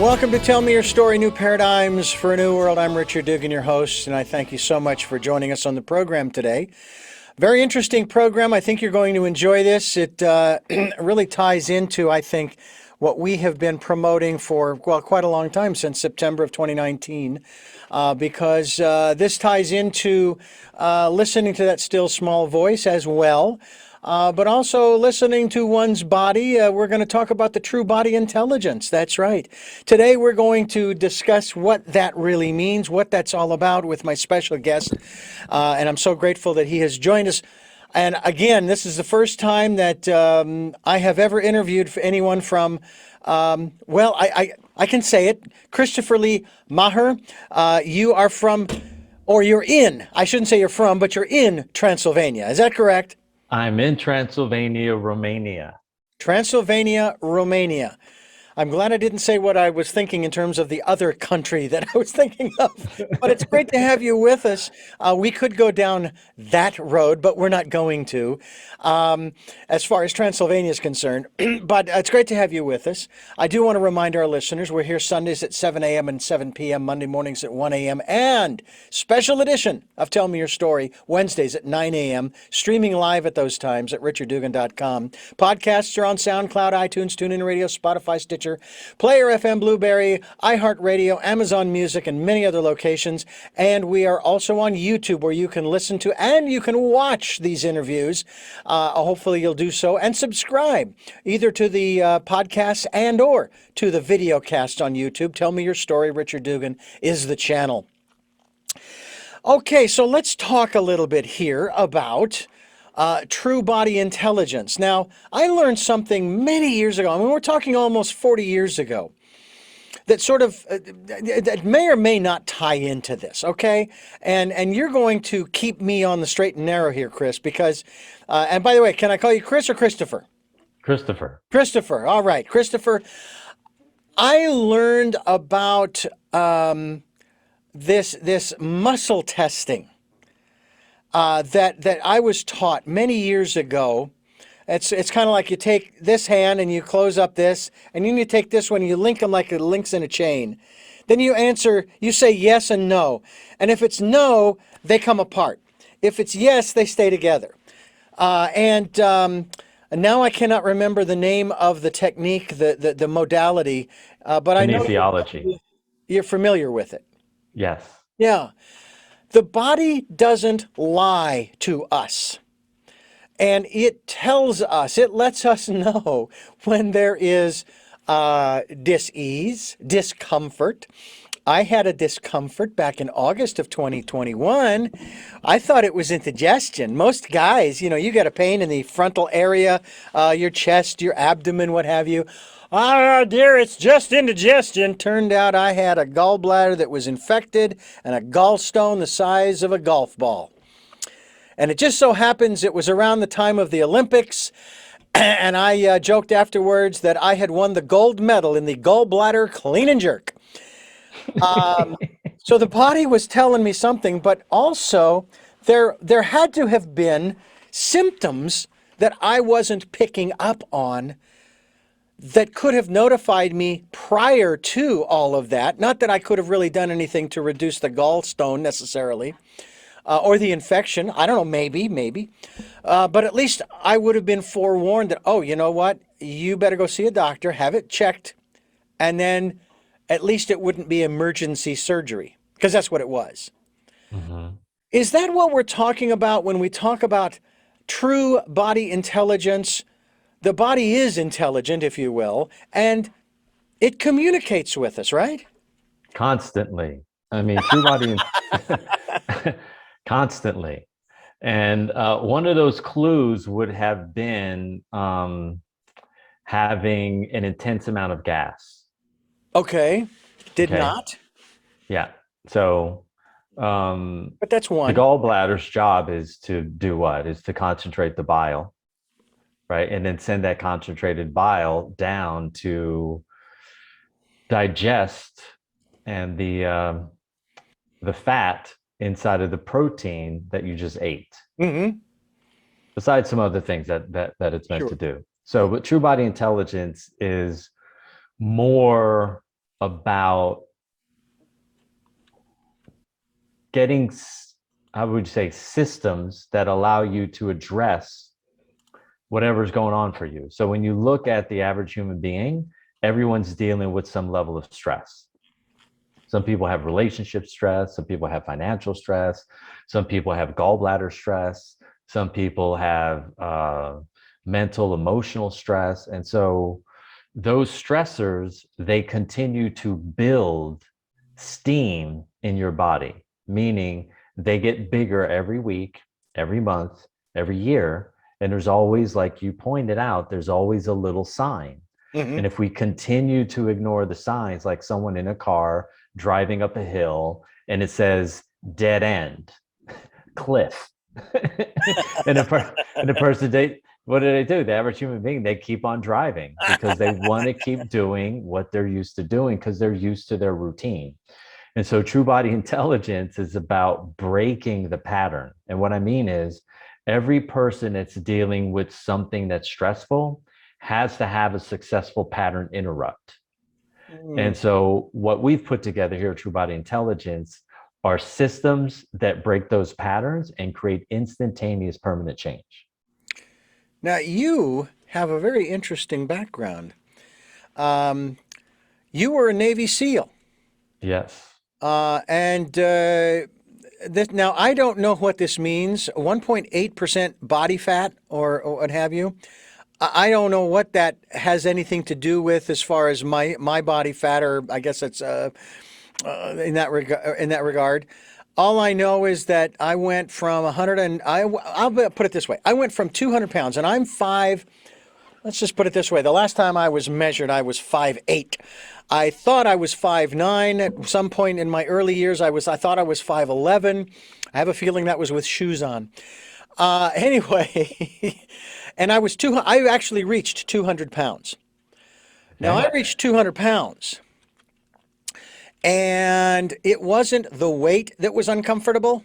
Welcome to Tell Me Your Story, New Paradigms for a New World. I'm Richard Dugan, your host, and I thank you so much for joining us on the program today. Very interesting program. I think you're going to enjoy this. It really ties into, I think, what we have been promoting for, well, quite a long time, since September of 2019, because this ties into listening to that still small voice as well. But also listening to one's body. We're going to talk about the true body intelligence. That's right. Today we're going to discuss what that really means, what that's all about with my special guest. And I'm so grateful that he has joined us. And again, this is the first time that I have ever interviewed anyone from, I can say it, Christopher Lee Maher. You are from, or you're in, I shouldn't say you're from, but you're in Transylvania. Is that correct? I'm in Transylvania, Romania. Transylvania, Romania. I'm glad I didn't say what I was thinking in terms of the other country that I was thinking of, but it's great to have you with us. We could go down that road, but we're not going to, as far as Transylvania is concerned, but it's great to have you with us. I do want to remind our listeners, we're here Sundays at 7 a.m. and 7 p.m., Monday mornings at 1 a.m., and special edition of Tell Me Your Story, Wednesdays at 9 a.m., streaming live at those times at richarddugan.com. Podcasts are on SoundCloud, iTunes, TuneIn Radio, Spotify, Stitcher, Player FM, Blueberry, iHeartRadio, Amazon Music, and many other locations. And we are also on YouTube, where you can listen to and you can watch these interviews. Hopefully you'll do so and subscribe either to the podcast and or to the video cast on YouTube. Tell Me Your Story, Richard Dugan is the channel. Okay, so let's talk a little bit here about true body intelligence. Now, I learned something many years ago. I mean, we're talking almost 40 years ago, that sort of that may or may not tie into this, okay? And you're going to keep me on the straight and narrow here, Chris, because, and by the way, can I call you Chris or Christopher? Christopher. Christopher, all right. Christopher, I learned about this muscle testing that I was taught many years ago. It's kind of like you take this hand and you close up this, and then you take this one and you link them like it links in a chain. Then you say yes and no. And if it's no, they come apart. If it's yes, they stay together. And now I cannot remember the name of the technique, the modality, but I know you're familiar with it. Yes. Yeah. The body doesn't lie to us, and it tells us, it lets us know when there is dis-ease, discomfort. I had a discomfort back in August of 2021. I thought it was indigestion. Most guys, you get a pain in the frontal area, your chest, your abdomen, what have you. Ah, dear, it's just indigestion. Turned out I had a gallbladder that was infected and a gallstone the size of a golf ball. And it just so happens it was around the time of the Olympics, and I joked afterwards that I had won the gold medal in the gallbladder clean and jerk. So the body was telling me something, but also there had to have been symptoms that I wasn't picking up on that could have notified me prior to all of that. Not that I could have really done anything to reduce the gallstone necessarily, or the infection. I don't know, maybe. But at least I would have been forewarned that, oh, you know what? You better go see a doctor, have it checked, and then at least it wouldn't be emergency surgery, because that's what it was. Mm-hmm. Is that what we're talking about when we talk about true body intelligence? The body is intelligent, if you will, and it communicates with us, right? Constantly. I mean, true body, constantly. And one of those clues would have been having an intense amount of gas. Okay. Did not? Yeah. So, but that's one. The gallbladder's job is to do what? Is to concentrate the bile. Right, and then send that concentrated bile down to digest and the fat inside of the protein that you just ate. Mm-hmm. Besides some other things that it's meant to do. So, but true body intelligence is more about getting, I would say, systems that allow you to address whatever's going on for you. So when you look at the average human being, everyone's dealing with some level of stress. Some people have relationship stress. Some people have financial stress. Some people have gallbladder stress. Some people have mental, emotional stress. And so those stressors, they continue to build steam in your body, meaning they get bigger every week, every month, every year. And there's always, like you pointed out, there's always a little sign. And if we continue to ignore the signs, like someone in a car driving up a hill and it says dead end, cliff, and the person, what do? The average human being, they keep on driving because they want to keep doing what they're used to doing because they're used to their routine. And so true body intelligence is about breaking the pattern. And what I mean is every person that's dealing with something that's stressful has to have a successful pattern interrupt. And so what we've put together here at True Body Intelligence are systems that break those patterns and create instantaneous permanent change. Now, you have a very interesting background. You were a Navy SEAL. Yes. Now, I don't know what this means, 1.8% body fat or what have you. I don't know what that has anything to do with as far as my body fat, or I guess it's in that regard. All I know is that I went from 100 and I'll put it this way. I went from 200 pounds and I'm 5. Let's just put it this way. The last time I was measured, I was 5'8". I thought I was 5'9". At some point in my early years, I thought I was 5'11". I have a feeling that was with shoes on. Anyway, and I actually reached 200 pounds. Now, I reached 200 pounds, and it wasn't the weight that was uncomfortable.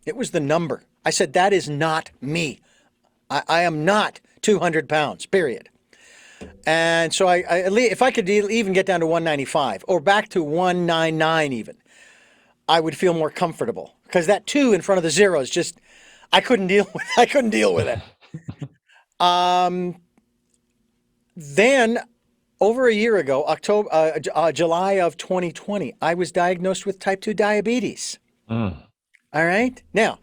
It was the number. I said, that is not me. I am not 200 pounds, period. And so if I could even get down to 195 or back to 199 even, I would feel more comfortable, because that 2 in front of the 0 is just, I couldn't deal with it. Then over a year ago, July of 2020, I was diagnosed with type 2 diabetes. All right. Now,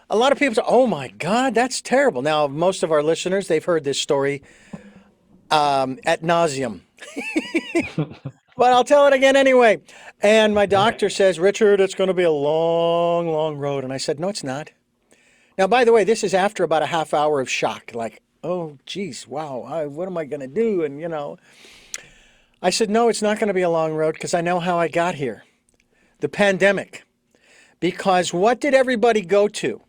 a lot of people say, oh my God, that's terrible. Now, most of our listeners, they've heard this story ad nauseum. But I'll tell it again anyway. And my doctor says, Richard, it's going to be a long, long road. And I said, no, it's not. Now, by the way, this is after about a half hour of shock. Like, oh, geez, wow, what am I going to do? And, I said, no, it's not going to be a long road, because I know how I got here. The pandemic. Because what did everybody go to?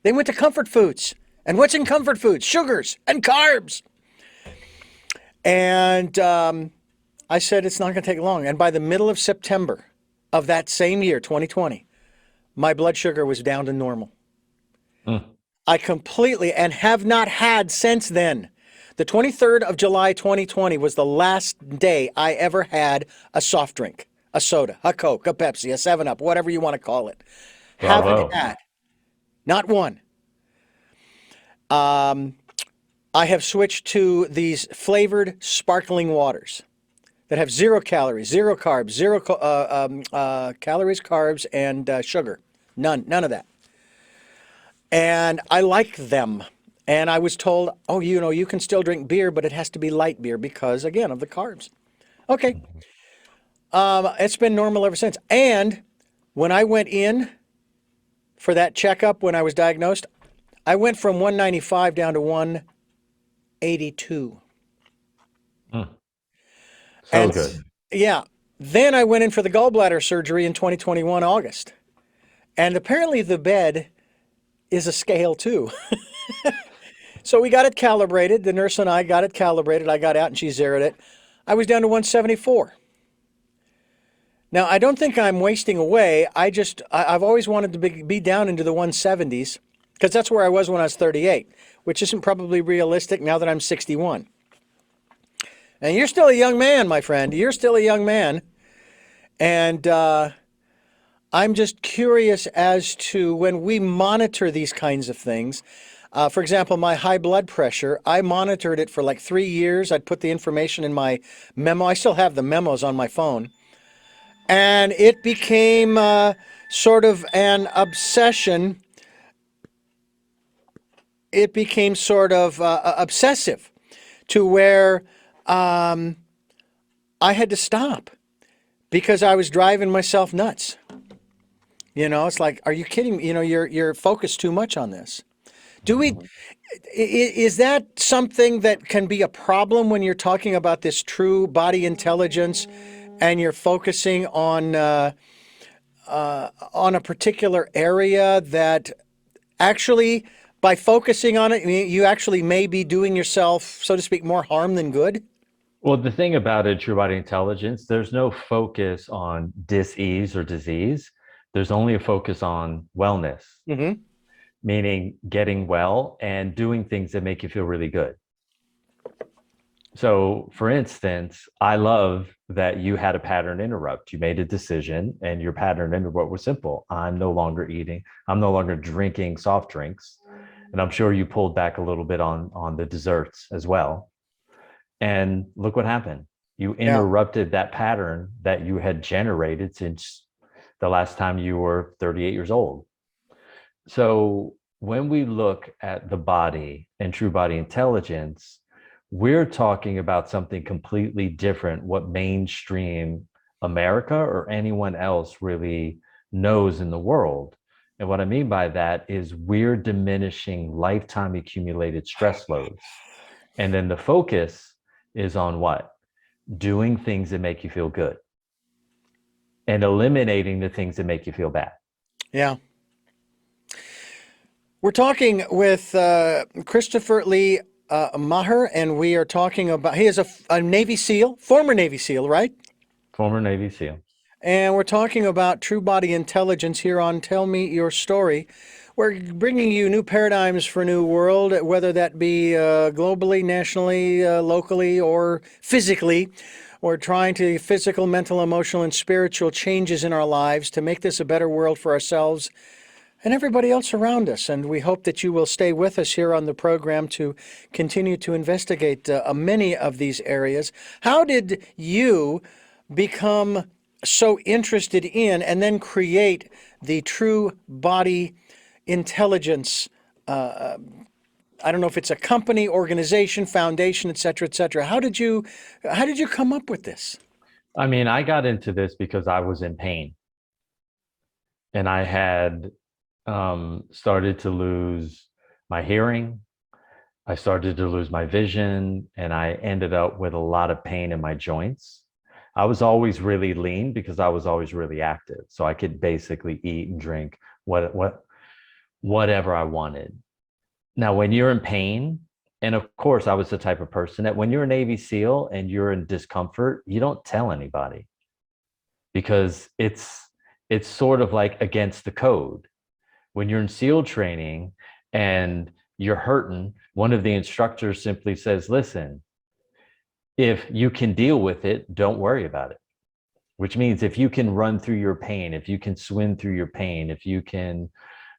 They went to comfort foods. And what's in comfort foods? Sugars and carbs. And I said, it's not going to take long. And by the middle of September of that same year, 2020, my blood sugar was down to normal. I completely, and have not had since then. The 23rd of July, 2020 was the last day I ever had a soft drink, a soda, a Coke, a Pepsi, a 7-Up, whatever you want to call it. Bravo. Haven't had. Not one. I have switched to these flavored sparkling waters that have 0 calories, 0 carbs, 0 calories, carbs, and sugar. None of that. And I like them. And I was told, oh, you can still drink beer, but it has to be light beer because, again, of the carbs. Okay. It's been normal ever since. And when I went in for that checkup when I was diagnosed, I went from 195 down to 182. So good. Yeah. Then I went in for the gallbladder surgery in 2021, August. And apparently the bed is a scale too. So we got it calibrated. The nurse and I got it calibrated. I got out and she zeroed it. I was down to 174. Now, I don't think I'm wasting away. I've always wanted to be down into the 170s, because that's where I was when I was 38, which isn't probably realistic now that I'm 61. And you're still a young man, my friend. You're still a young man. And I'm just curious as to when we monitor these kinds of things. For example, my high blood pressure, I monitored it for like 3 years. I'd put the information in my memo. I still have the memos on my phone. And it became sort of an obsession. It became sort of obsessive to where I had to stop because I was driving myself nuts. It's like, are you kidding me? You're focused too much on this. Do we, is that something that can be a problem when you're talking about this true body intelligence and you're focusing on a particular area that actually, by focusing on it, you actually may be doing yourself, so to speak, more harm than good? Well, the thing about it, true body intelligence, there's no focus on dis-ease or disease. There's only a focus on wellness, Mm-hmm. meaning getting well and doing things that make you feel really good. So, for instance, I love that you had a pattern interrupt. You made a decision, and your pattern interrupt was simple. I'm no longer eating, I'm no longer drinking soft drinks. And I'm sure you pulled back a little bit on the desserts as well. And look what happened. You Yeah. interrupted that pattern that you had generated since the last time you were 38 years old. So when we look at the body and true body intelligence, we're talking about something completely different what mainstream America or anyone else really knows in the world. And what I mean by that is we're diminishing lifetime accumulated stress loads. And then the focus is on what? Doing things that make you feel good and eliminating the things that make you feel bad. Yeah. We're talking with Christopher Lee Maher, and we are talking about, he is a Navy SEAL, former Navy SEAL, right? Former Navy SEAL. And we're talking about true body intelligence here on Tell Me Your Story. We're bringing you new paradigms for a new world, whether that be globally, nationally, locally, or physically. We're trying to physical, mental, emotional, and spiritual changes in our lives to make this a better world for ourselves and everybody else around us. And we hope that you will stay with us here on the program to continue to investigate many of these areas. How did you become so interested in and then create the true body intelligence? I don't know if it's a company, organization, foundation, et cetera, et cetera. How did you come up with this? I mean, I got into this because I was in pain and I had started to lose my hearing. I started to lose my vision and I ended up with a lot of pain in my joints. I was always really lean because I was always really active. So I could basically eat and drink whatever I wanted. Now, when you're in pain, and of course, I was the type of person that when you're a Navy SEAL and you're in discomfort, you don't tell anybody because it's sort of like against the code. When you're in SEAL training and you're hurting, one of the instructors simply says, listen, if you can deal with it, don't worry about it. Which means if you can run through your pain, if you can swim through your pain, if you can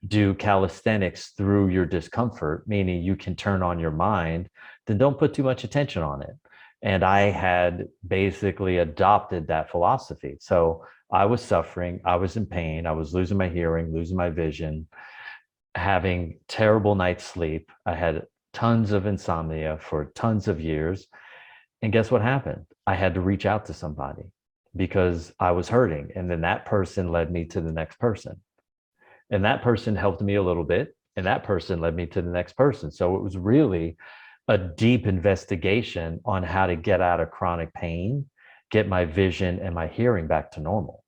do calisthenics through your discomfort, meaning you can turn on your mind, then don't put too much attention on it. And I had basically adopted that philosophy. So I was suffering, I was in pain, I was losing my hearing, losing my vision, having terrible night's sleep. I had tons of insomnia for tons of years. And guess what happened? I had to reach out to somebody because I was hurting. And then that person led me to the next person. And that person helped me a little bit. And that person led me to the next person. So it was really a deep investigation on how to get out of chronic pain, get my vision and my hearing back to normal.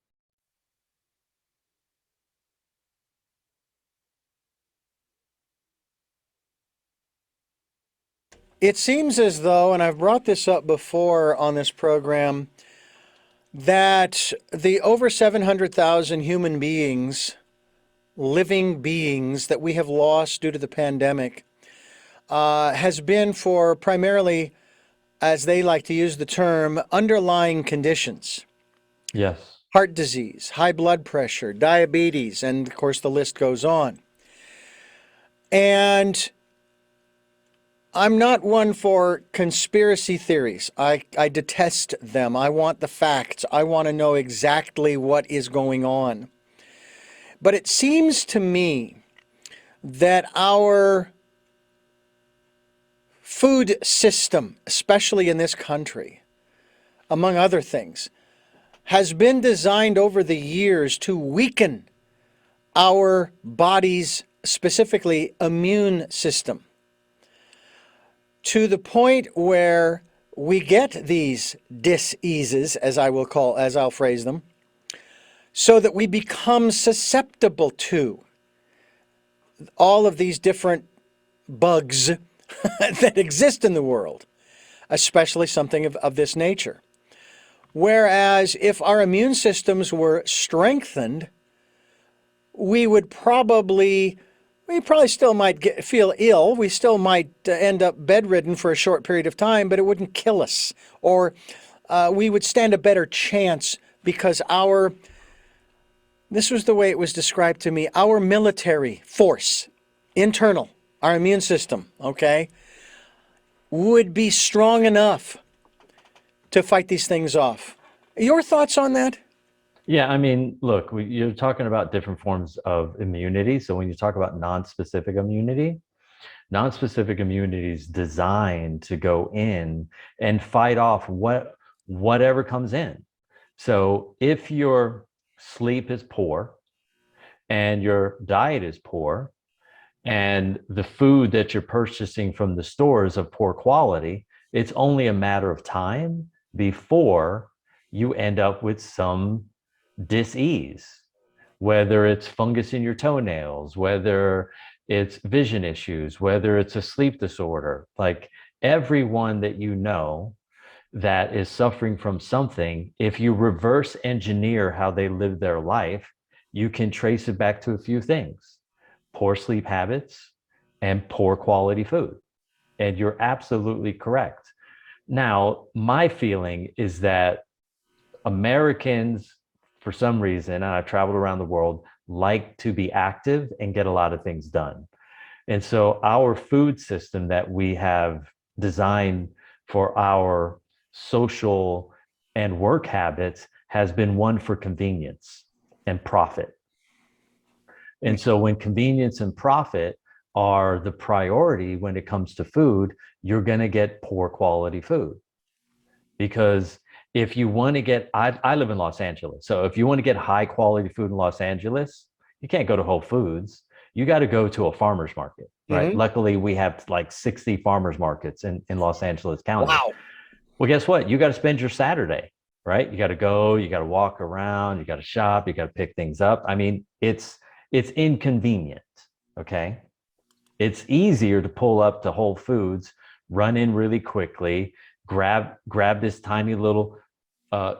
It seems as though, and I've brought this up before on this program, that the over 700,000 human beings, living beings that we have lost due to the pandemic, has been for primarily, as they like to use the term, underlying conditions. Yes. heart disease, high blood pressure, diabetes, and of course the list goes on. And I'm not one for conspiracy theories. I detest them. I want the facts. I want to know exactly what is going on. But it seems to me that our food system, especially in this country, among other things, has been designed over the years to weaken our body's, specifically immune system, to the point where we get these diseases, as I'll phrase them, so that we become susceptible to all of these different bugs that exist in the world, especially something of this nature. Whereas if our immune systems were strengthened, we probably still might feel ill. We still might end up bedridden for a short period of time, but it wouldn't kill us. Or we would stand a better chance because this was the way it was described to me, our military force, internal, our immune system, okay, would be strong enough to fight these things off. Your thoughts on that? Yeah, I mean, look, you're talking about different forms of immunity. So when you talk about non-specific immunity is designed to go in and fight off whatever comes in. So if your sleep is poor and your diet is poor and the food that you're purchasing from the store is of poor quality, it's only a matter of time before you end up with some dis-ease, whether it's fungus in your toenails, whether it's vision issues, whether it's a sleep disorder. Like everyone that you know that is suffering from something, if you reverse engineer how they live their life, you can trace it back to a few things: poor sleep habits and poor quality food. And you're absolutely correct. Now, my feeling is that Americans, for some reason, and I've traveled around the world, like to be active and get a lot of things done. And so our food system that we have designed for our social and work habits has been one for convenience and profit. And so when convenience and profit are the priority when it comes to food, you're going to get poor quality food. Because if you want to get, I live in Los Angeles. So if you want to get high quality food in Los Angeles, you can't go to Whole Foods. You got to go to a farmer's market, right? Mm-hmm. Luckily, we have like 60 farmers markets in Los Angeles County. Wow. Well, guess what? You got to spend your Saturday, right? You got to go, you got to walk around, you got to shop, you got to pick things up. I mean, it's inconvenient, okay? It's easier to pull up to Whole Foods, run in really quickly, grab this tiny little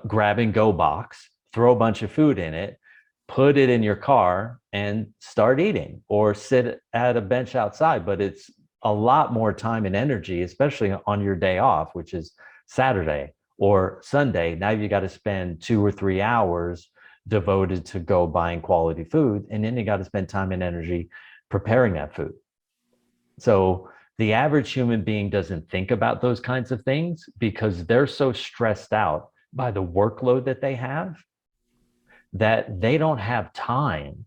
grab and go box, throw a bunch of food in it, put it in your car and start eating, or sit at a bench outside. But it's a lot more time and energy, especially on your day off, which is Saturday or Sunday. Now you got to spend 2 or 3 hours devoted to go buying quality food. And then you got to spend time and energy preparing that food. So the average human being doesn't think about those kinds of things because they're so stressed out by the workload that they have that they don't have time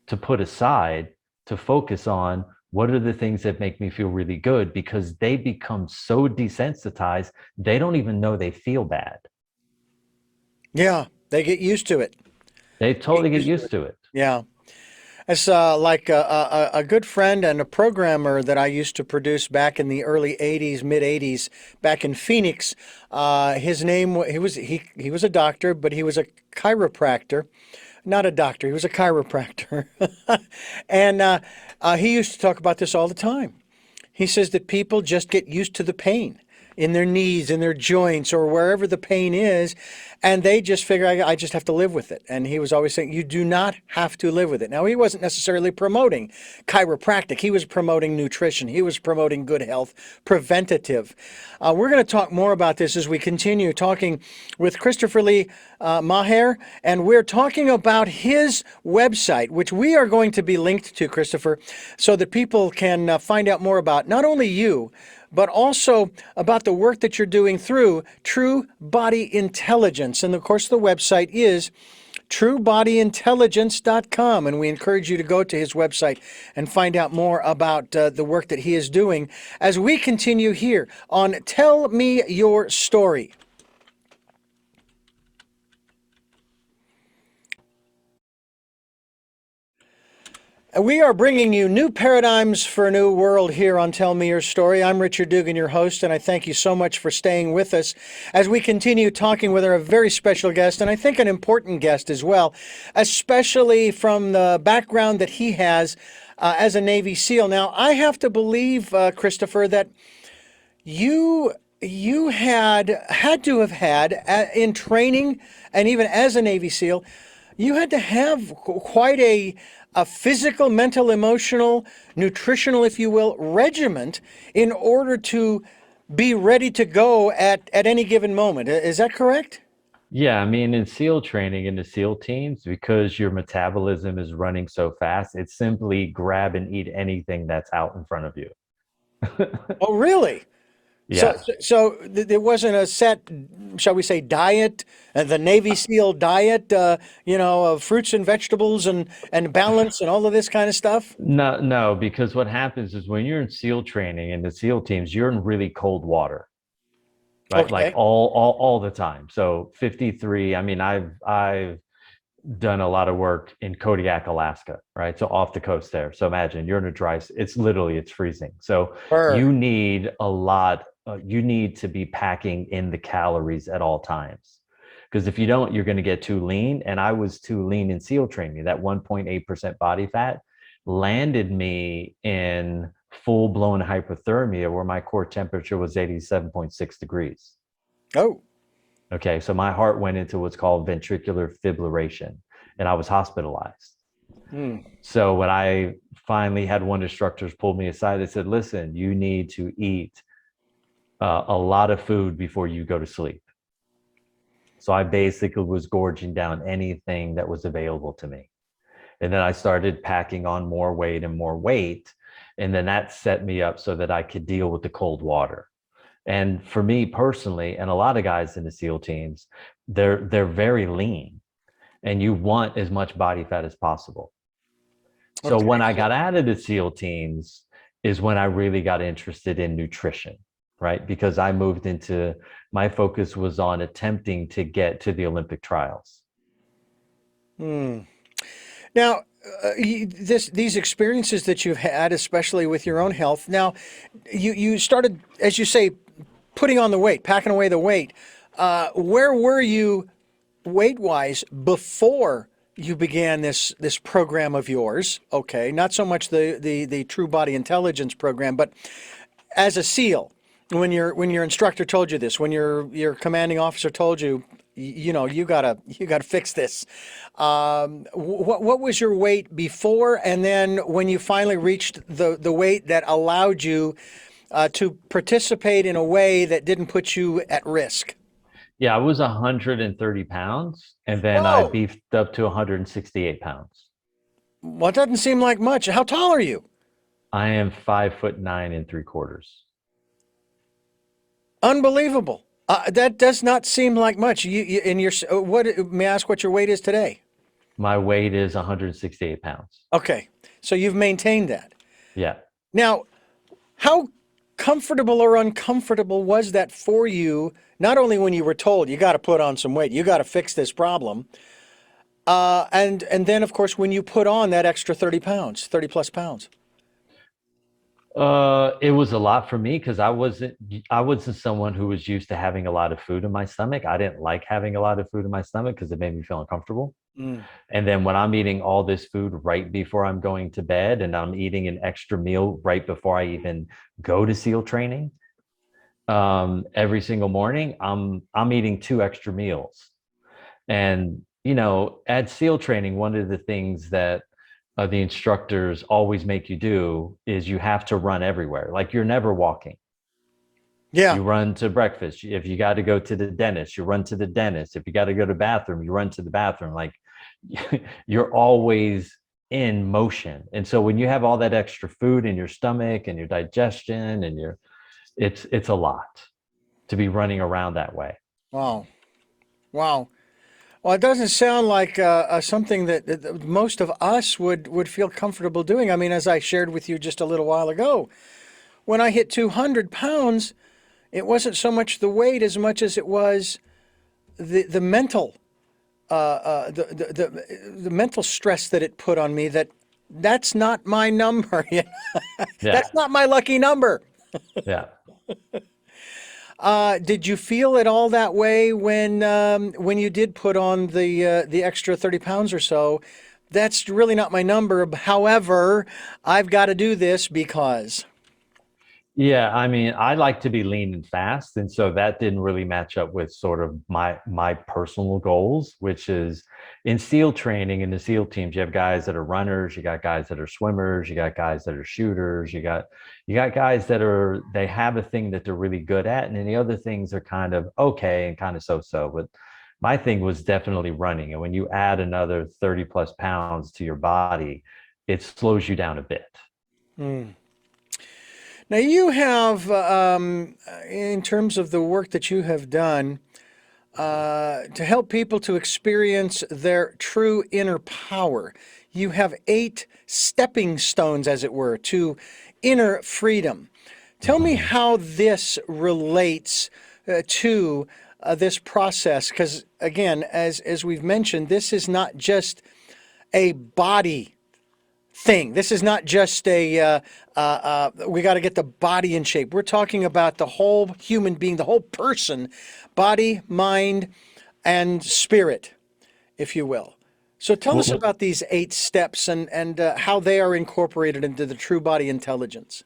to put aside to focus on what are the things that make me feel really good, because they become so desensitized, they don't even know they feel bad. Yeah, they get used to it. They totally get used to it. Yeah. It's like a good friend and a programmer that I used to produce back in the early 80s, mid 80s, back in Phoenix. His name, he was a doctor, but he was a chiropractor. Not a doctor, he was a chiropractor. And he used to talk about this all the time. He says that people just get used to the pain. in their knees, in their joints, or wherever the pain is, and they just figure, I just have to live with it. And he was always saying, you do not have to live with it. Now, he wasn't necessarily promoting chiropractic. He was promoting nutrition. He was promoting good health, preventative. We're going to talk more about this as we continue talking with Christopher Lee Maher, and we're talking about his website, which we are going to be linked to, Christopher, so that people can find out more about not only you, but also about the work that you're doing through True Body Intelligence. And of course, the website is truebodyintelligence.com. And we encourage you to go to his website and find out more about the work that he is doing as we continue here on Tell Me Your Story. We are bringing you new paradigms for a new world here on Tell Me Your Story. I'm Richard Dugan, your host, and I thank you so much for staying with us as we continue talking with our very special guest, and I think an important guest as well, especially from the background that he has as a Navy SEAL. Now, I have to believe, Christopher, that you had to have had in training, and even as a Navy SEAL, you had to have quite a physical, mental, emotional, nutritional, if you will, regiment in order to be ready to go at any given moment. Is that correct? Yeah, I mean, in SEAL training, in the SEAL teams, because your metabolism is running so fast, it's simply grab and eat anything that's out in front of you. Oh, really? So, Yeah. there wasn't a set, shall we say, diet, the Navy SEAL diet, of fruits and vegetables and balance and all of this kind of stuff? No, no, because what happens is when you're in SEAL training in the SEAL teams, you're in really cold water, right? Like Okay. all the time. So 53, I mean, I've done a lot of work in Kodiak, Alaska, right? So off the coast there. So imagine you're in a it's freezing. So Burr. you need to be packing in the calories at all times. Because if you don't, you're going to get too lean. And I was too lean in SEAL training. That 1.8% body fat landed me in full blown hypothermia where my core temperature was 87.6 degrees. Oh. Okay, so my heart went into what's called ventricular fibrillation, and I was hospitalized. Hmm. So when I finally had one of the instructors pull me aside, they said, "Listen, you need to eat a lot of food before you go to sleep." So I basically was gorging down anything that was available to me, and then I started packing on more weight, and then that set me up so that I could deal with the cold water. And for me personally, and a lot of guys in the SEAL teams, they're very lean, and you want as much body fat as possible. So Okay. when I got out of the SEAL teams is when I really got interested in nutrition, right? Because I moved into my focus was on attempting to get to the Olympic trials. Hmm. Now, these experiences that you've had, especially with your own health. Now, you started, as you say, putting on the weight, packing away the weight. Where were you weight wise before you began this program of yours? Okay, not so much the True Body Intelligence program, but as a SEAL, when your instructor told you this, when your commanding officer told you, you gotta fix this. What was your weight before, and then when you finally reached the weight that allowed you to participate in a way that didn't put you at risk? Yeah, I was 130 pounds, and then I Whoa! beefed up to 168 pounds. Well, it doesn't seem like much. How tall are you? I am 5'9 3/4. Unbelievable. That does not seem like much. What may I ask what your weight is today? My weight is 168 pounds. Okay, so you've maintained that. Yeah. Now, how comfortable or uncomfortable was that for you? Not only when you were told you got to put on some weight, you got to fix this problem, and then of course when you put on that extra 30 pounds, 30 plus pounds. It was a lot for me because I wasn't someone who was used to having a lot of food in my stomach. I didn't like having a lot of food in my stomach because it made me feel uncomfortable. Mm. And then when I'm eating all this food right before I'm going to bed, and I'm eating an extra meal right before I even go to SEAL training, every single morning, I'm eating 2 extra meals. And at SEAL training, one of the things that the instructors always make you do is you have to run everywhere. Like you're never walking. Yeah. You run to breakfast. If you got to go to the dentist, you run to the dentist. If you got to go to the bathroom, you run to the bathroom. Like you're always in motion. And so when you have all that extra food in your stomach and your digestion and it's a lot to be running around that way. Wow. Wow. Well, it doesn't sound like something that most of us would feel comfortable doing. I mean, as I shared with you just a little while ago, when I hit 200 pounds, it wasn't so much the weight as much as it was the mental the mental stress that it put on me. That's not my number. Yeah. That's not my lucky number. Yeah. Did you feel at all that way when you did put on the extra 30 pounds or so? That's really not my number. However, I've got to do this because. Yeah, I mean, I like to be lean and fast, and so that didn't really match up with sort of my personal goals, which is in SEAL training. In the SEAL teams, you have guys that are runners, you got guys that are swimmers, you got guys that are shooters, you got guys that they have a thing that they're really good at, and then the other things are kind of okay and kind of so-so. But my thing was definitely running, and when you add another 30 plus pounds to your body, it slows you down a bit. Hmm. Now you have, in terms of the work that you have done, to help people to experience their true inner power. You have 8 stepping stones, as it were, to inner freedom. Tell me Mhm. how this relates to this process, because again, as we've mentioned, this is not just a body thing. This is not just we got to get the body in shape. We're talking about the whole human being, the whole person, body, mind, and spirit, if you will. So tell us Well, about these 8 steps and how they are incorporated into the true body intelligence.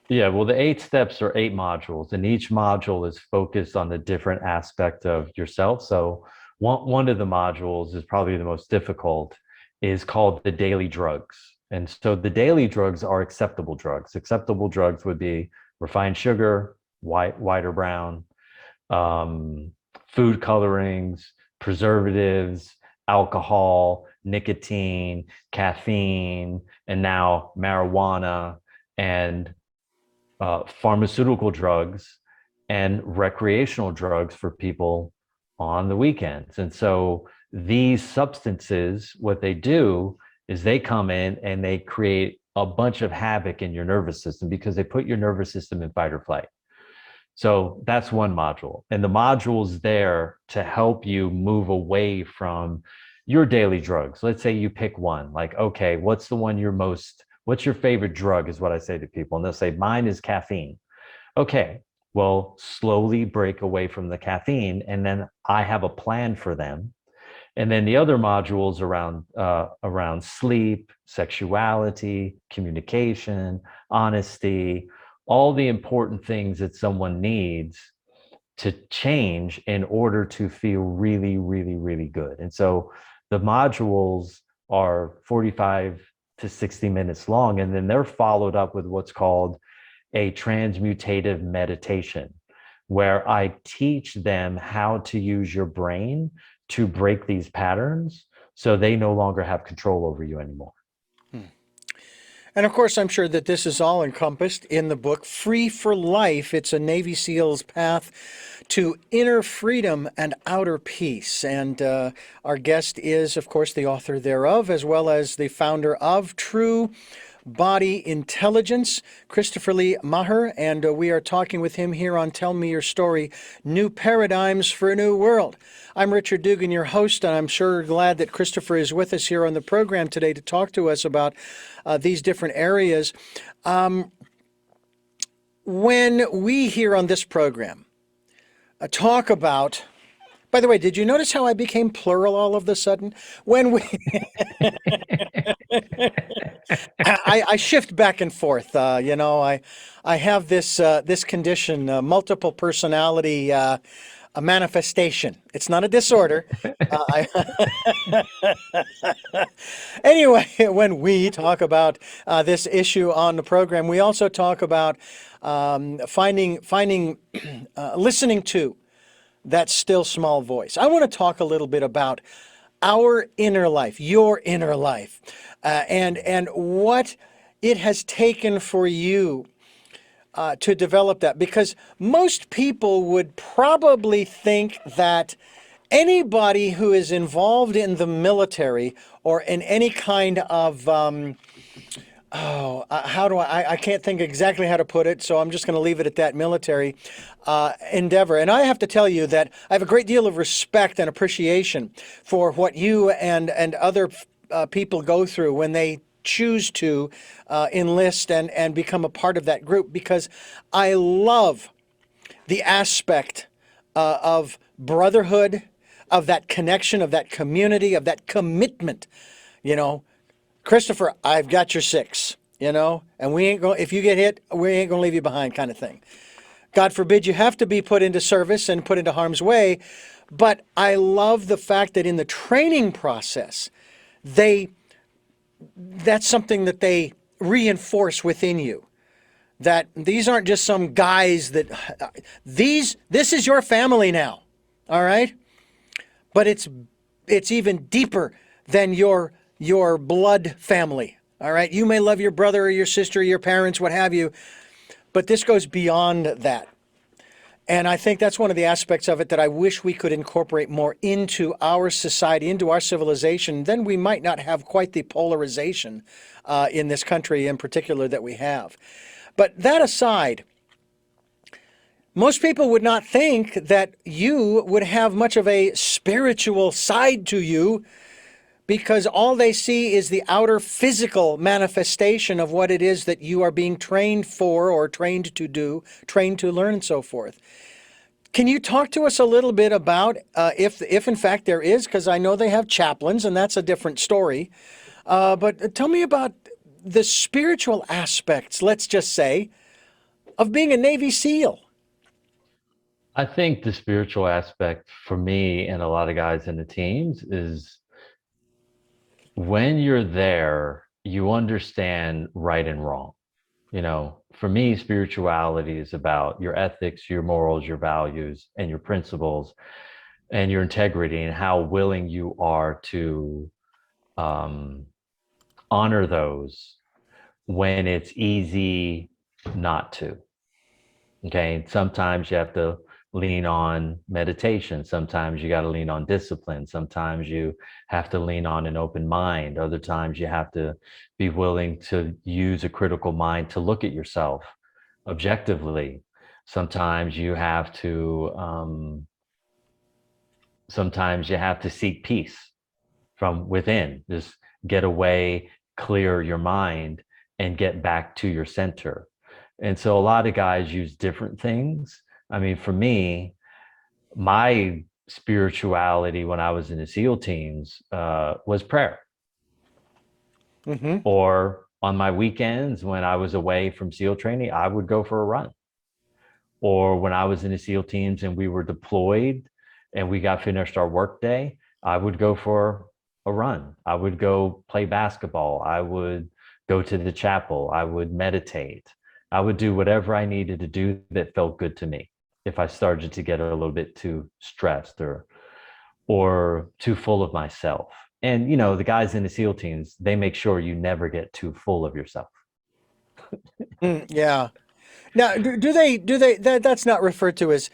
yeah, well, the 8 steps are 8 modules, and each module is focused on a different aspect of yourself. So one of the modules is probably the most difficult, is called the daily drugs. And so the daily drugs are acceptable drugs. Acceptable drugs would be refined sugar, white or brown, um, food colorings, preservatives, alcohol, nicotine, caffeine, and now marijuana and pharmaceutical drugs and recreational drugs for people on the weekends. And so these substances, what they do is they come in and they create a bunch of havoc in your nervous system because they put your nervous system in fight or flight. So that's one module. And the module is there to help you move away from your daily drugs. Let's say you pick one, like, okay, what's your favorite drug is what I say to people. And they'll say, mine is caffeine. Okay, well, slowly break away from the caffeine. And then I have a plan for them. And then the other modules around sleep, sexuality, communication, honesty, all the important things that someone needs to change in order to feel really, really, really good. And so the modules are 45 to 60 minutes long, and then they're followed up with what's called a transmutative meditation, where I teach them how to use your brain to break these patterns so they no longer have control over you anymore. And of course, I'm sure that this is all encompassed in the book Free for Life. It's a Navy SEAL's path to inner freedom and outer peace. And our guest is, of course, the author thereof, as well as the founder of True Body Intelligence, Christopher Lee Maher, and we are talking with him here on Tell Me Your Story, New Paradigms for a New World. I'm Richard Dugan, your host, and I'm sure glad that Christopher is with us here on the program today to talk to us about these different areas. When we here on this program talk about, by the way, did you notice how I became plural all of a sudden? When we I shift back and forth. I have this condition, multiple personality a manifestation. It's not a disorder. Anyway, when we talk about this issue on the program, we also talk about listening to that still small voice. I want to talk a little bit about our inner life, your inner life, and what it has taken for you to develop that, because most people would probably think that anybody who is involved in the military or in any kind of I can't think exactly how to put it, so I'm just going to leave it at that, military endeavor. And I have to tell you that I have a great deal of respect and appreciation for what you and other people go through when they choose to enlist and become a part of that group, because I love the aspect of brotherhood, of that connection, of that community, of that commitment. You know, Christopher, I've got your six, and we ain't going, if you get hit, we ain't going to leave you behind, kind of thing. God forbid you have to be put into service and put into harm's way. But I love the fact that in the training process, that's something that they reinforce within you, that these aren't just some guys that this is your family now. All right. But it's even deeper than your blood family. All right. You may love your brother or your sister or your parents, what have you, but this goes beyond that. And I think that's one of the aspects of it that I wish we could incorporate more into our society, into our civilization. Then we might not have quite the polarization in this country in particular that we have. But that aside, most people would not think that you would have much of a spiritual side to you, because all they see is the outer physical manifestation of what it is that you are being trained for, or trained to do, trained to learn, and so forth. Can you talk to us a little bit about if in fact there is, because I know they have chaplains, and that's a different story. But tell me about the spiritual aspects, let's just say, of being a Navy SEAL. I think the spiritual aspect for me and a lot of guys in the teams is when you're there, you understand right and wrong. For me, spirituality is about your ethics, your morals, your values, and your principles, and your integrity, and how willing you are to honor those when it's easy not to. Okay. Sometimes you have to lean on meditation. Sometimes you got to lean on discipline. Sometimes you have to lean on an open mind. Other times you have to be willing to use a critical mind to look at yourself objectively. Sometimes you have to seek peace from within. Just get away, clear your mind, and get back to your center. And so a lot of guys use different things. I mean, for me, my spirituality when I was in the SEAL teams was prayer. Mm-hmm. Or on my weekends when I was away from SEAL training, I would go for a run. Or when I was in the SEAL teams and we were deployed and we got finished our work day, I would go for a run. I would go play basketball. I would go to the chapel. I would meditate. I would do whatever I needed to do that felt good to me. If I started to get a little bit too stressed or too full of myself. And the guys in the SEAL teams, they make sure you never get too full of yourself. Yeah. Now, do they that's not referred to as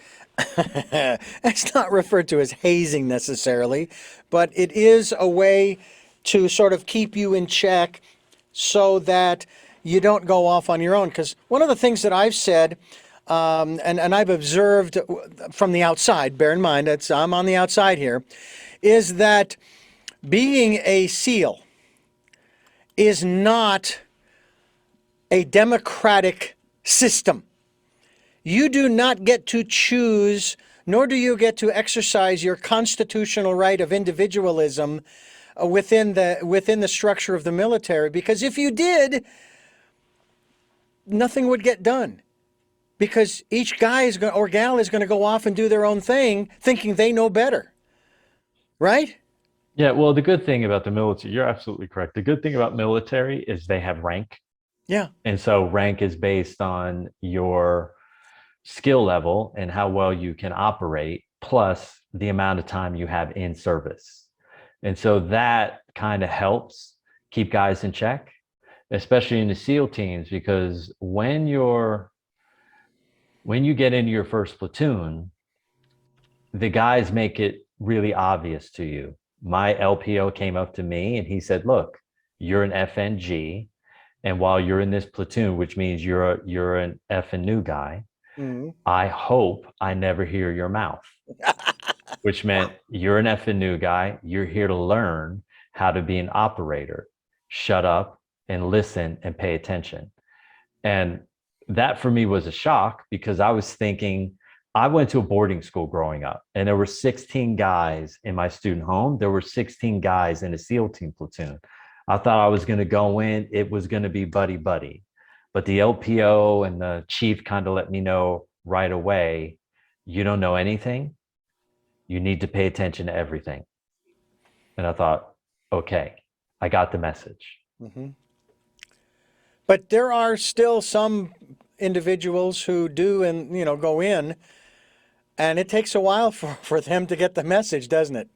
that's not referred to as hazing necessarily, but it is a way to sort of keep you in check so that you don't go off on your own. Because one of the things that I've said, and I've observed from the outside, bear in mind that I'm on the outside here, is that being a SEAL is not a democratic system. You do not get to choose, nor do you get to exercise your constitutional right of individualism within the structure of the military, because if you did, nothing would get done. Because each guy is going or gal is going to go off and do their own thing, thinking they know better, right? Yeah, well, the good thing about the military, you're absolutely correct. The good thing about military is they have rank. Yeah. And so rank is based on your skill level and how well you can operate, plus the amount of time you have in service. And so that kind of helps keep guys in check, especially in the SEAL teams, because when you get into your first platoon, the guys make it really obvious to you. My LPO came up to me and he said, "Look, you're an FNG, and while you're in this platoon, which means you're an effing new guy, Mm-hmm. I hope I never hear your mouth." Which meant you're an effing new guy. You're here to learn how to be an operator. Shut up and listen and pay attention. And that for me was a shock, because I was thinking, I went to a boarding school growing up and there were 16 guys in my student home. There were 16 guys in a SEAL team platoon. I thought I was going to go in, it was going to be buddy buddy. But the LPO and the chief kind of let me know right away, you don't know anything. You need to pay attention to everything. And I thought, okay, I got the message. Mm-hmm. But there are still some individuals who do and go in, and it takes a while for them to get the message, doesn't it?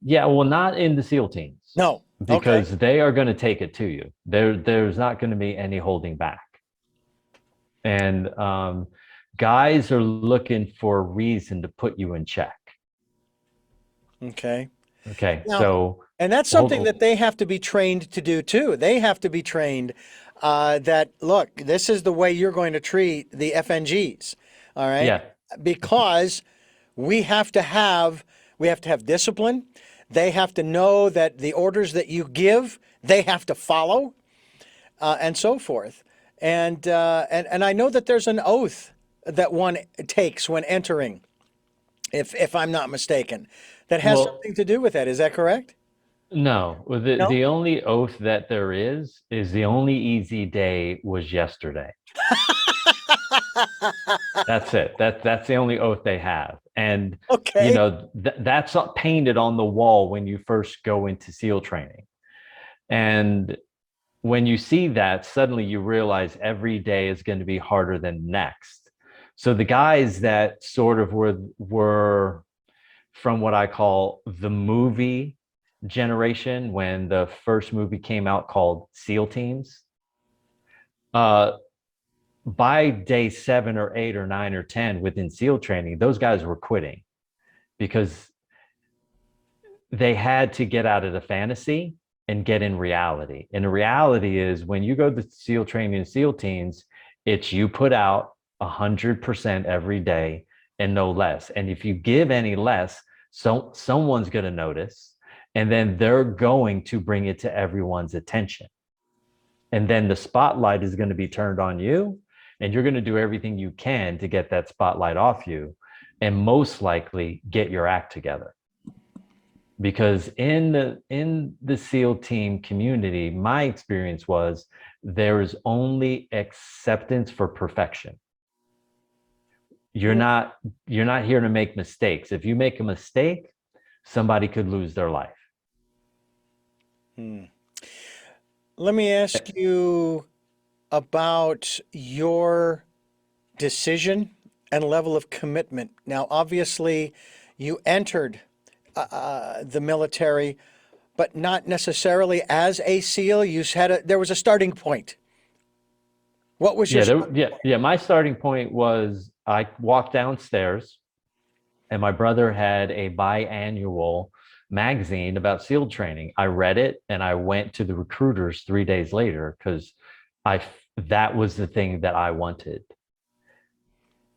Yeah, well, not in the SEAL teams, No. Okay. because they are going to take it to you. There's not going to be any holding back. And guys are looking for a reason to put you in check. Okay. Okay, Now, so and that's something that they have to be trained to do too. They have to be trained that, look, this is the way you're going to treat the FNGs. All right. yeah, Because we have to have discipline. They have to know that the orders that you give, they have to follow, and so forth. And I know that there's an oath that one takes when entering, if I'm not mistaken, that has well, something to do with that. Is that correct? no, No? the only oath that there is the only easy day was yesterday. That's it. That's the only oath they have. And Okay. that's not painted on the wall when you first go into SEAL training. And when you see that, suddenly you realize every day is going to be harder than next. So the guys that sort of were from what I call the movie generation, when the first movie came out called SEAL Teams, uh, by day 7 or 8 or 9 or 10 within SEAL training, those guys were quitting because they had to get out of the fantasy and get in reality. And the reality is, when you go to SEAL training and SEAL teams, it's you put out 100% every day and no less. And if you give any less, so someone's going to notice, and then they're going to bring it to everyone's attention. And then the spotlight is going to be turned on you, and you're going to do everything you can to get that spotlight off you, and most likely get your act together. Because in the SEAL team community, my experience was there is only acceptance for perfection. You're not here to make mistakes. If you make a mistake, somebody could lose their life. Let me ask you about your decision and level of commitment. Now, obviously, you entered the military, but not necessarily as a SEAL. There was a starting point. What was your Yeah. My starting point was, I walked downstairs, and my brother had a biannual magazine about SEAL training. I read it, and I went to the recruiters 3 days later because that was the thing that I wanted.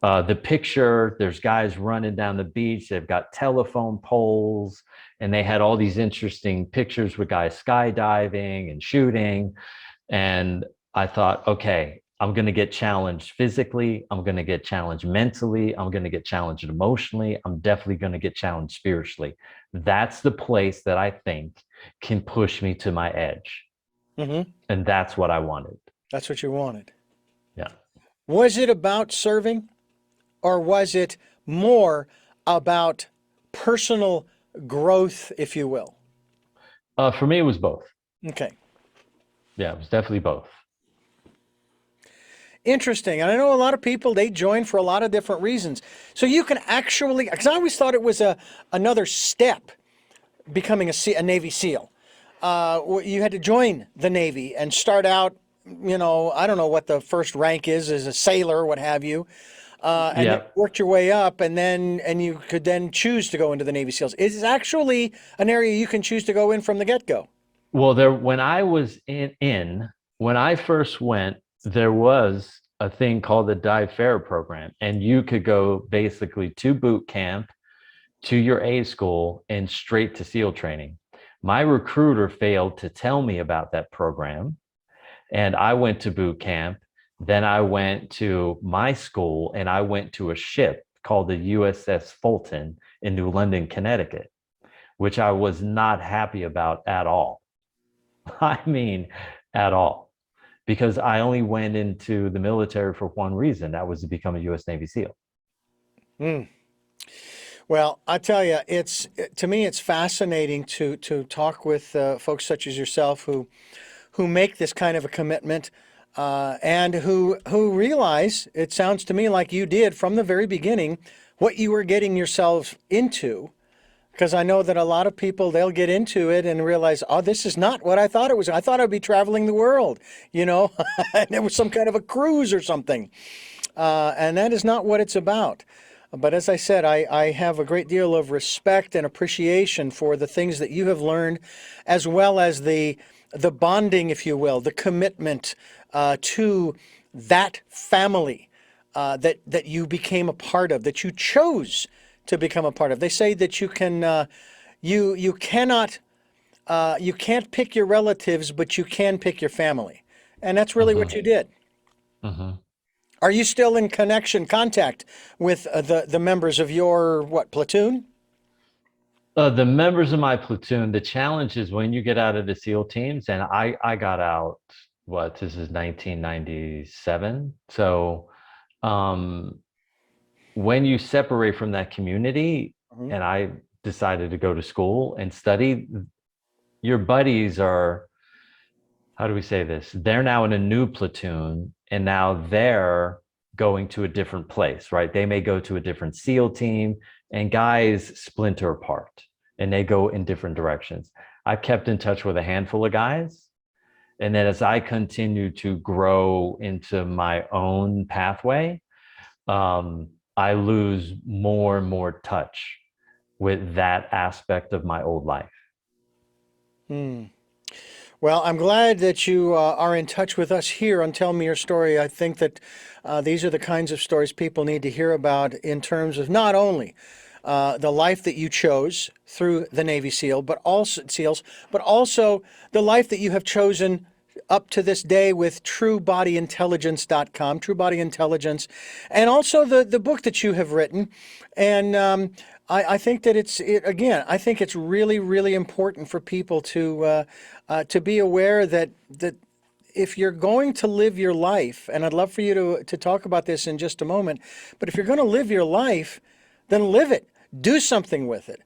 The picture, there's guys running down the beach. They've got telephone poles, and they had all these interesting pictures with guys skydiving and shooting. And I thought, okay, I'm going to get challenged physically. I'm going to get challenged mentally. I'm going to get challenged emotionally. I'm definitely going to get challenged spiritually. That's the place that I think can push me to my edge. Mm-hmm. And that's what I wanted. That's what you wanted. Yeah. Was it about serving, or was it more about personal growth, if you will? For me, it was both. Okay. Yeah, it was definitely both. Interesting. And I know a lot of people, they join for a lot of different reasons. So you can actually, because I always thought it was another step becoming a Navy SEAL. You had to join the Navy and start out, I don't know what the first rank is as a sailor, what have you. And then Yeah. worked your way up, and you could then choose to go into the Navy SEALs. It's actually an area you can choose to go in from the get-go. Well, when I was when I first went, there was a thing called the Dive Fair program, and you could go basically to boot camp, to your A school, and straight to SEAL training. My recruiter failed to tell me about that program, and I went to boot camp. Then I went to my school, and I went to a ship called the USS Fulton in New London, Connecticut, which I was not happy about at all. I mean, at all, because I only went into the military for one reason. That was to become a U.S. Navy SEAL. Mm. Well, I tell you, to me, it's fascinating to talk with folks such as yourself who make this kind of a commitment, and who realize, it sounds to me like you did from the very beginning, what you were getting yourselves into. Because I know that a lot of people, they'll get into it and realize, oh, this is not what I thought it was. I thought I'd be traveling the world, and it was some kind of a cruise or something. And that is not what it's about. But as I said, I have a great deal of respect and appreciation for the things that you have learned, as well as the bonding, if you will, the commitment to that family that you became a part of, that you chose to become a part of. They say that you can, you cannot, you can't pick your relatives, but you can pick your family, and that's really what Mm-hmm. you did. Mm-hmm. Are you still in contact with the members of your what platoon? The members of my platoon, the challenge is when you get out of the SEAL teams, and I got out, this is 1997. So um, when you separate from that community, Mhm. and I decided to go to school and study, your buddies are, how do we say this? They're now in a new platoon, and now they're going to a different place, right? They may go to a different SEAL team, and guys splinter apart and they go in different directions. I've kept in touch with a handful of guys. And then as I continue to grow into my own pathway, I lose more and more touch with that aspect of my old life. Hmm. Well, I'm glad that you are in touch with us here on Tell Me Your Story. I think that these are the kinds of stories people need to hear about in terms of not only the life that you chose through the Navy SEALs, but also the life that you have chosen up to this day with TrueBodyIntelligence.com, True Body Intelligence, and also the book that you have written. And I think that again, I think it's really, really important for people to be aware that if you're going to live your life, and I'd love for you to talk about this in just a moment, but if you're going to live your life, then live it. Do something with it.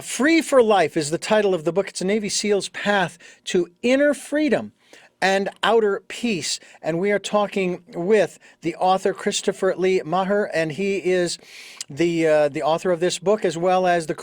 Free for Life is the title of the book. It's a Navy SEAL's path to inner freedom and outer peace. And we are talking with the author, Christopher Lee Maher, and he is the author of this book, as well as the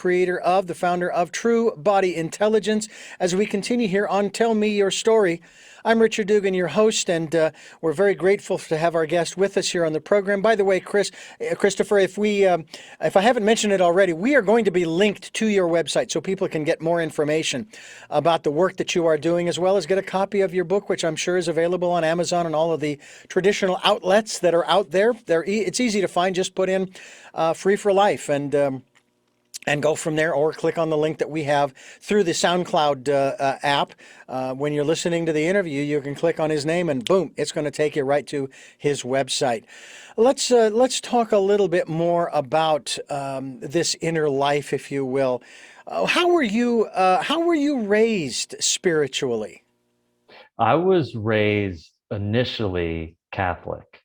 founder of True Body Intelligence. As we continue here on Tell Me Your Story, I'm Richard Dugan, your host, and we're very grateful to have our guest with us here on the program. By the way, Christopher, if I haven't mentioned it already, we are going to be linked to your website so people can get more information about the work that you are doing, as well as get a copy of your book, which I'm sure is available on Amazon and all of the traditional outlets that are out there. It's easy to find. Just put in Free for Life and go from there, or click on the link that we have through the SoundCloud app. When you're listening to the interview, you can click on his name and boom, it's going to take you right to his website. Let's talk a little bit more about this inner life, if you will. How were you raised spiritually? I was raised initially Catholic,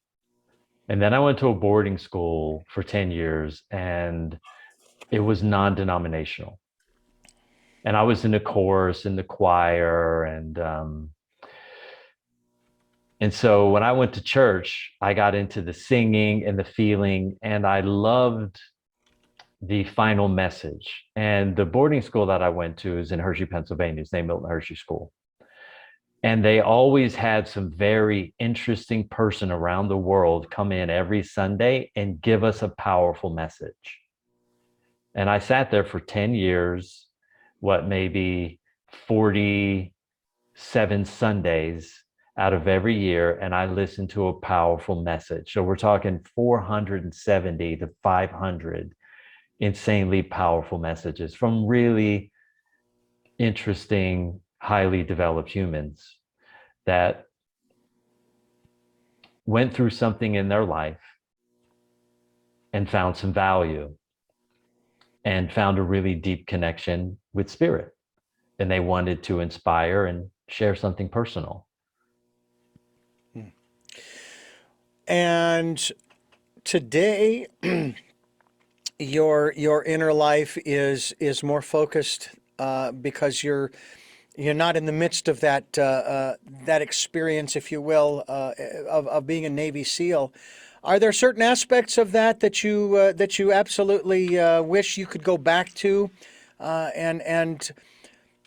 and then I went to a boarding school for 10 years, and it was non-denominational. And I was in the chorus, in the choir, and so when I went to church, I got into the singing and the feeling, and I loved the final message. And the boarding school that I went to is in Hershey, Pennsylvania. It's named Milton Hershey School. And they always had some very interesting person around the world come in every Sunday and give us a powerful message. And I sat there for 10 years, maybe 47 Sundays out of every year, and I listened to a powerful message. So we're talking 470 to 500 insanely powerful messages from really interesting, highly developed humans that went through something in their life and found some value and found a really deep connection with spirit. And they wanted to inspire and share something personal. And today, your inner life is more focused because you're not in the midst of that experience, if you will, of being a Navy SEAL. Are there certain aspects of that you absolutely wish you could go back to, and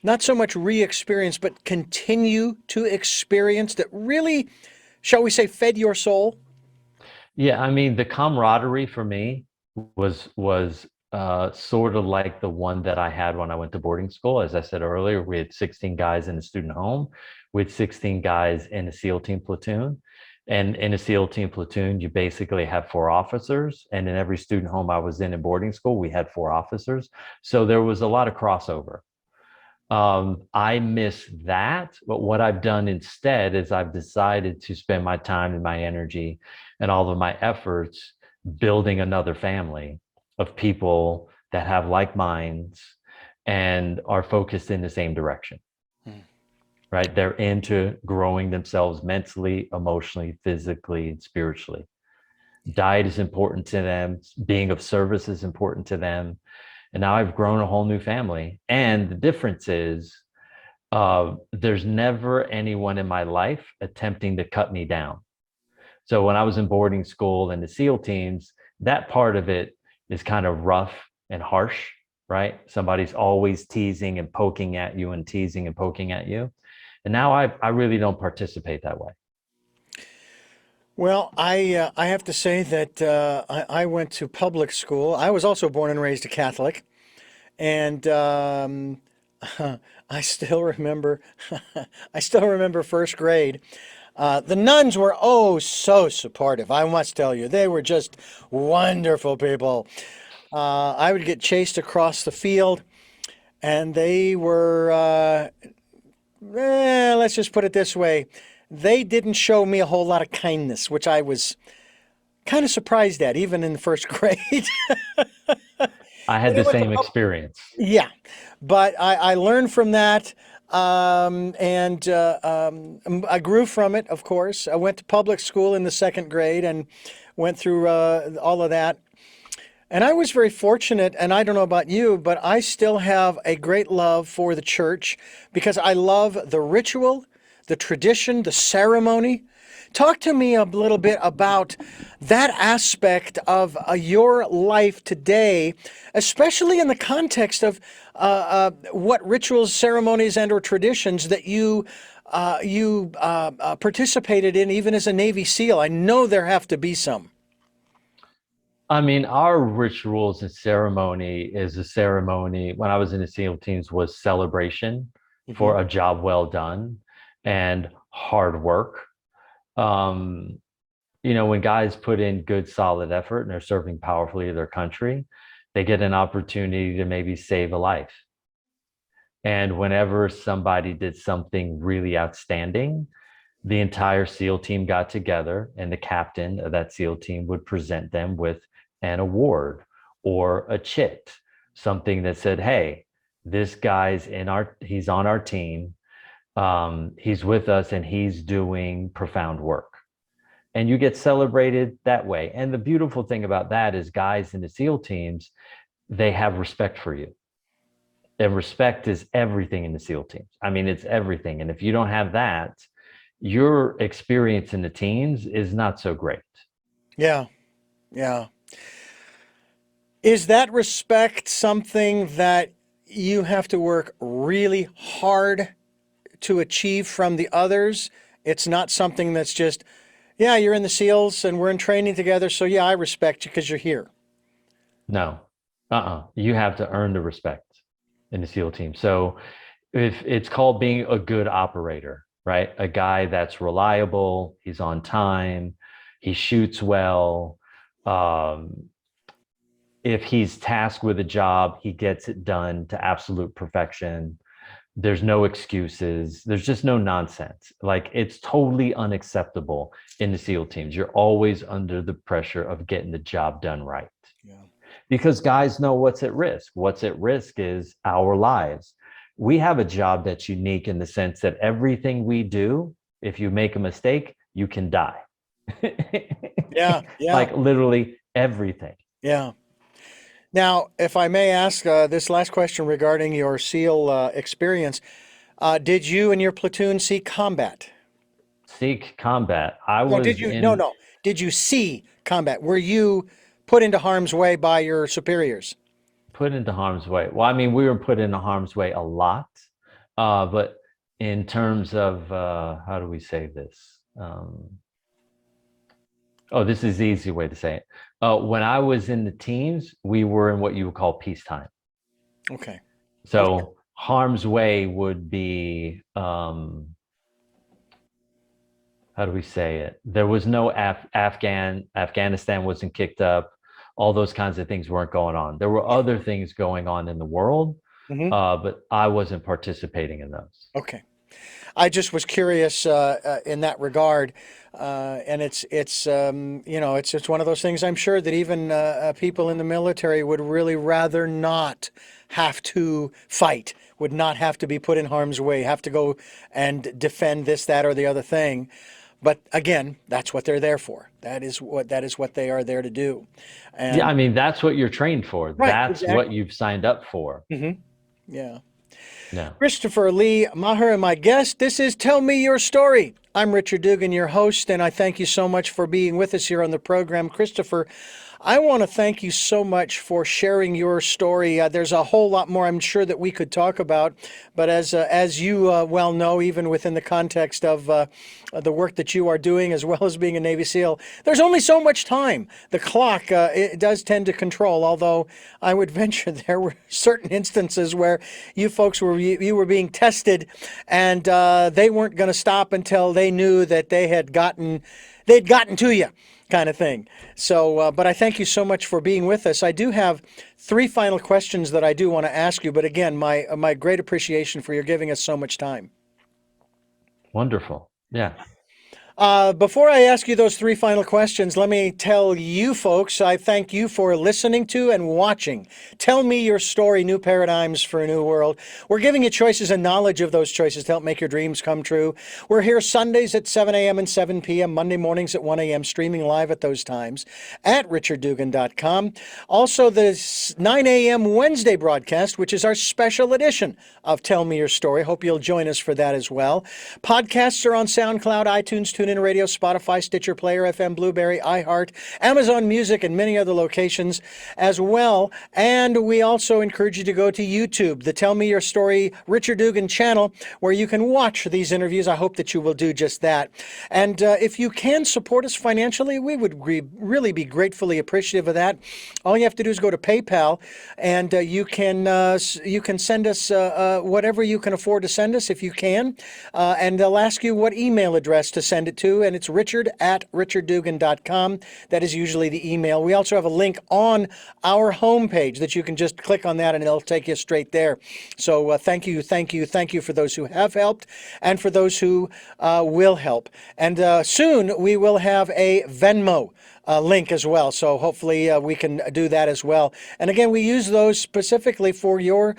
not so much re-experience, but continue to experience that really, shall we say, fed your soul? Yeah, I mean, the camaraderie for me was sort of like the one that I had when I went to boarding school. As I said earlier, we had 16 guys in a student home, we had 16 guys in a SEAL team platoon. And in a SEAL team platoon, you basically have four officers. And in every student home I was in boarding school, we had four officers. So there was a lot of crossover. I miss that, but what I've done instead is I've decided to spend my time and my energy and all of my efforts building another family of people that have like minds and are focused in the same direction. Right? They're into growing themselves mentally, emotionally, physically, and spiritually. Diet is important to them, being of service is important to them. And now I've grown a whole new family. And the difference is there's never anyone in my life attempting to cut me down. So when I was in boarding school and the SEAL teams, that part of it is kind of rough and harsh, right? Somebody's always teasing and poking at you and teasing and poking at you. And now I really don't participate that way. Well, I have to say that I went to public school. I was also born and raised a Catholic, and I still remember I still remember first grade. The nuns were oh so supportive. I must tell you, they were just wonderful people. I would get chased across the field, and they were let's just put it this way. They didn't show me a whole lot of kindness, which I was kind of surprised at, even in the first grade. I had But I the went to same experience. yeah, but I learned from that, and I grew from it, of course. I went to public school in the second grade and went through all of that. And I was very fortunate, and I don't know about you, but I still have a great love for the church because I love the ritual, the tradition, the ceremony. Talk to me a little bit about that aspect of your life today, especially in the context of what rituals, ceremonies, and/or traditions that you participated in, even as a Navy SEAL. I know there have to be some. I mean, our rituals and ceremony is a ceremony. When I was in the SEAL teams, was celebration Hmm. for a job well done and hard work. Um, when guys put in good, solid effort and they're serving powerfully to their country, they get an opportunity to maybe save a life. And whenever somebody did something really outstanding, the entire SEAL team got together, and the captain of that SEAL team would present them with an award or a chit, something that said, hey, this guy's he's on our team. He's with us and he's doing profound work. And you get celebrated that way. And the beautiful thing about that is guys in the SEAL teams, they have respect for you. And respect is everything in the SEAL teams. I mean, it's everything. And if you don't have that, your experience in the teams is not so great. Yeah. Yeah. Is that respect something that you have to work really hard to achieve from the others? It's not something that's just, yeah, you're in the SEALs and we're in training together, so yeah, I respect you because you're here. No. You have to earn the respect in the SEAL team. So if it's called being a good operator, right? A guy that's reliable, he's on time, he shoots well. If he's tasked with a job, he gets it done to absolute perfection. There's no excuses. There's just no nonsense. Like, it's totally unacceptable in the SEAL teams. You're always under the pressure of getting the job done right. Yeah. Because guys know what's at risk. What's at risk is our lives. We have a job that's unique in the sense that everything we do, if you make a mistake, you can die. Yeah. Yeah. Like literally everything. Yeah. Now, if I may ask this last question regarding your SEAL experience, did you and your platoon see combat? Seek combat. I No, was did you? No, in no. Did you see combat? Were you put into harm's way by your superiors? put into harm's way. Well, I mean, we were put into harm's way a lot, but in terms of how do we say this? Oh, this is the easy way to say it. When I was in the teams, we were in what you would call peacetime. Okay. So harm's way would be, how do we say it? There was no Afghanistan wasn't kicked up. All those kinds of things weren't going on. There were other things going on in the world, Mm-hmm. but I wasn't participating in those. Okay. I just was curious in that regard, and it's one of those things. I'm sure that even people in the military would really rather not have to fight, would not have to be put in harm's way, have to go and defend this, that, or the other thing. But again, that's what they're there for. That is what they are there to do. And Yeah, I mean, that's what you're trained for. right, That's what exactly. you've signed up for. Mm-hmm. Yeah. No. Christopher Lee Maher and my guest. This is Tell Me Your Story. I'm Richard Dugan, your host, and I thank you so much for being with us here on the program. Christopher, I want to thank you so much for sharing your story. There's a whole lot more I'm sure that we could talk about, but as you well know, even within the context of the work that you are doing, as well as being a Navy SEAL, there's only so much time. The clock it does tend to control, although I would venture there were certain instances where you folks were being tested, and they weren't going to stop until they knew that they'd gotten to you, kind of thing. So, but I thank you so much for being with us. I do have three final questions that I do want to ask you, but again, my great appreciation for your giving us so much time. Wonderful. Yeah. Before I ask you those three final questions, let me tell you folks, I thank you for listening to and watching Tell Me Your Story, New Paradigms for a New World. We're giving you choices and knowledge of those choices to help make your dreams come true. We're here Sundays at 7 a.m. and 7 p.m., Monday mornings at 1 a.m., streaming live at those times at richarddugan.com. Also, the 9 a.m. Wednesday broadcast, which is our special edition of Tell Me Your Story. Hope you'll join us for that as well. Podcasts are on SoundCloud, iTunes, TuneIn Radio, Spotify, Stitcher, Player FM, Blueberry, iHeart, Amazon Music, and many other locations as well. And we also encourage you to go to YouTube, the Tell Me Your Story Richard Dugan channel, where you can watch these interviews. I hope that you will do just that. And if you can support us financially, we would really be gratefully appreciative of that. All you have to do is go to PayPal, and you can send us whatever you can afford to send us if you can. And they'll ask you what email address to send it to, and it's richard@richarddugan.com. That is usually the email. We also have a link on our homepage that you can just click on that and it'll take you straight there. So thank you for those who have helped and for those who will help. And soon we will have a Venmo link as well. So hopefully we can do that as well. And again, we use those specifically for your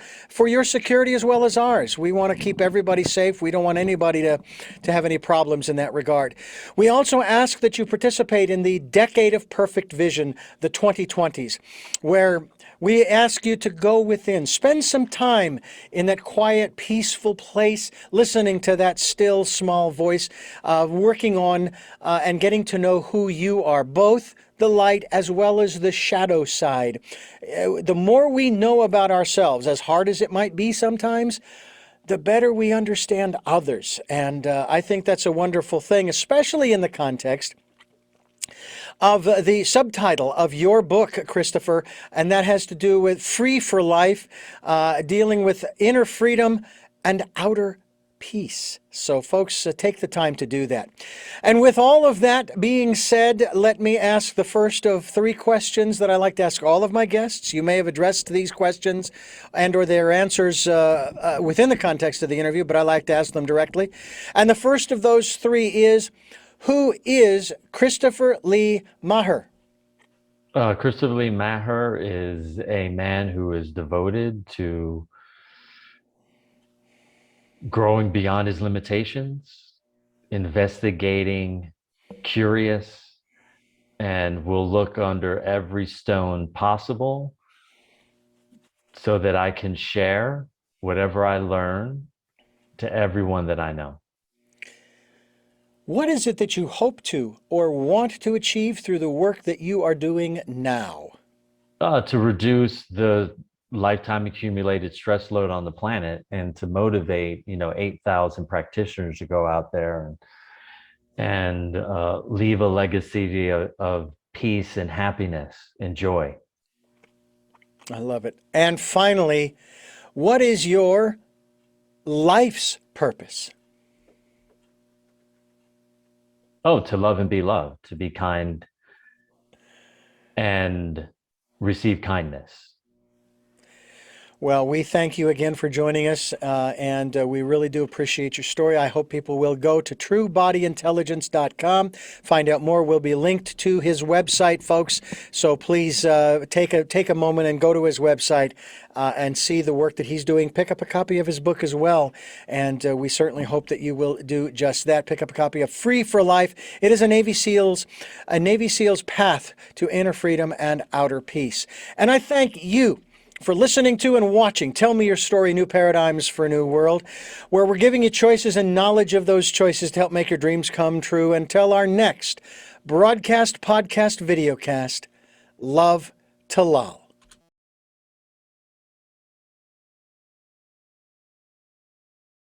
security as well as ours. We want to keep everybody safe. We don't want anybody to have any problems in that regard. We also ask that you participate in the Decade of Perfect Vision, the 2020s, where we ask you to go within, spend some time in that quiet, peaceful place, listening to that still, small voice, working on and getting to know who you are, both the light as well as the shadow side. The more we know about ourselves, as hard as it might be sometimes, the better we understand others. And I think that's a wonderful thing, especially in the context of the subtitle of your book, Christopher, and that has to do with Free for Life, dealing with inner freedom and outer peace. So folks, take the time to do that. And with all of that being said, let me ask the first of three questions that I like to ask all of my guests. You may have addressed these questions and or their answers within the context of the interview, but I like to ask them directly. And the first of those three is, who is Christopher Lee Maher? Christopher Lee Maher is a man who is devoted to growing beyond his limitations, investigating, curious, and will look under every stone possible so that I can share whatever I learn to everyone that I know. What is it that you hope to or want to achieve through the work that you are doing now? To reduce the lifetime accumulated stress load on the planet and to motivate 8,000 practitioners to go out there and leave a legacy of peace and happiness and joy. I love it. And finally, what is your life's purpose? Oh, to love and be loved, to be kind and receive kindness. Well, we thank you again for joining us, and we really do appreciate your story. I hope people will go to truebodyintelligence.com, find out more. We'll be linked to his website, folks. So please take a moment and go to his website and see the work that he's doing. Pick up a copy of his book as well, and we certainly hope that you will do just that. Pick up a copy of Free for Life. It is a Navy SEAL's path to inner freedom and outer peace. And I thank you for listening to and watching Tell Me Your Story, New Paradigms for a New World, where we're giving you choices and knowledge of those choices to help make your dreams come true. Until our next broadcast, podcast, videocast, love to Lal.